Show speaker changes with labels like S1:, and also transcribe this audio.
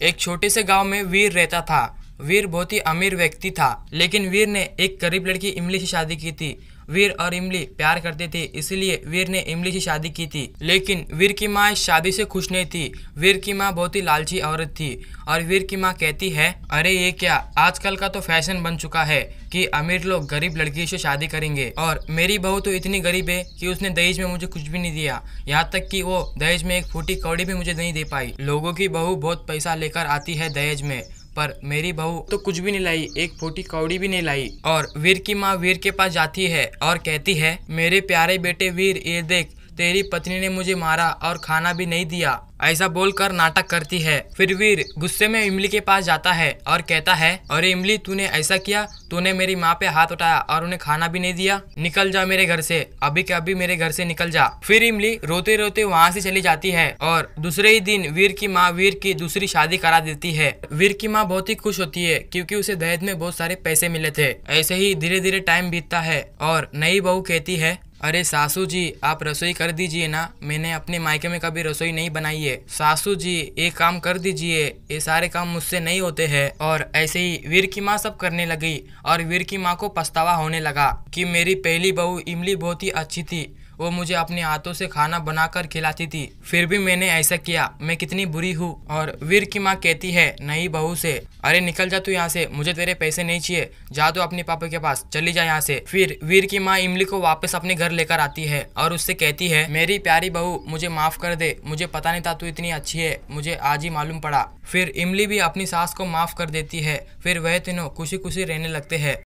S1: एक छोटे से गांव में वीर रहता था। वीर बहुत ही अमीर व्यक्ति था, लेकिन वीर ने एक गरीब लड़की इमली से शादी की थी। वीर और इमली प्यार करते थे, इसलिए वीर ने इमली से शादी की थी। लेकिन वीर की माँ इस शादी से खुश नहीं थी। वीर की माँ बहुत ही लालची औरत थी और वीर की माँ कहती है, अरे ये क्या, आजकल का तो फैशन बन चुका है कि अमीर लोग गरीब लड़की से शादी करेंगे, और मेरी बहू तो इतनी गरीब है कि उसने दहेज में मुझे कुछ भी नहीं दिया, यहाँ तक कि वो दहेज में एक फूटी कौड़ी भी मुझे नहीं दे पाई। लोगों की बहू बहुत पैसा लेकर आती है दहेज में, पर मेरी बहू तो कुछ भी नहीं लाई, एक फूटी कौड़ी भी नहीं लाई। और वीर की माँ वीर के पास जाती है और कहती है, मेरे प्यारे बेटे वीर, ये देख, तेरी पत्नी ने मुझे मारा और खाना भी नहीं दिया, ऐसा बोलकर नाटक करती है। फिर वीर गुस्से में इमली के पास जाता है और कहता है, अरे इमली, तूने ऐसा किया, तूने मेरी माँ पे हाथ उठाया और उन्हें खाना भी नहीं दिया, निकल जा मेरे घर से, अभी के अभी मेरे घर से निकल जा। फिर इमली रोते रोते वहाँ से चली जाती है और दूसरे ही दिन वीर की माँ वीर की दूसरी शादी करा देती है। वीर की माँ बहुत ही खुश होती है क्योंकि उसे दहेज में बहुत सारे पैसे मिले थे। ऐसे ही धीरे धीरे टाइम बीतता है और नई बहू कहती है, अरे सासू जी, आप रसोई कर दीजिए ना, मैंने अपने मायके में कभी रसोई नहीं बनाई है। सासू जी, एक काम कर दीजिए, ये सारे काम मुझसे नहीं होते हैं। और ऐसे ही वीर की माँ सब करने लगी और वीर की माँ को पछतावा होने लगा कि मेरी पहली बहू इमली बहुत ही अच्छी थी, वो मुझे अपने हाथों से खाना बनाकर खिलाती थी, फिर भी मैंने ऐसा किया, मैं कितनी बुरी हूँ। और वीर की माँ कहती है नई बहू से, अरे निकल जा तू यहाँ से, मुझे तेरे पैसे नहीं चाहिए, जा तो अपने पापा के पास, चली जा यहाँ से। फिर वीर की माँ इमली को वापस अपने घर लेकर आती है और उससे कहती है, मेरी प्यारी बहू, मुझे माफ कर दे, मुझे पता नहीं था तू इतनी अच्छी है, मुझे आज ही मालूम पड़ा। फिर इमली भी अपनी सास को माफ कर देती है। फिर वह तीनों खुशी खुशी रहने लगते हैं।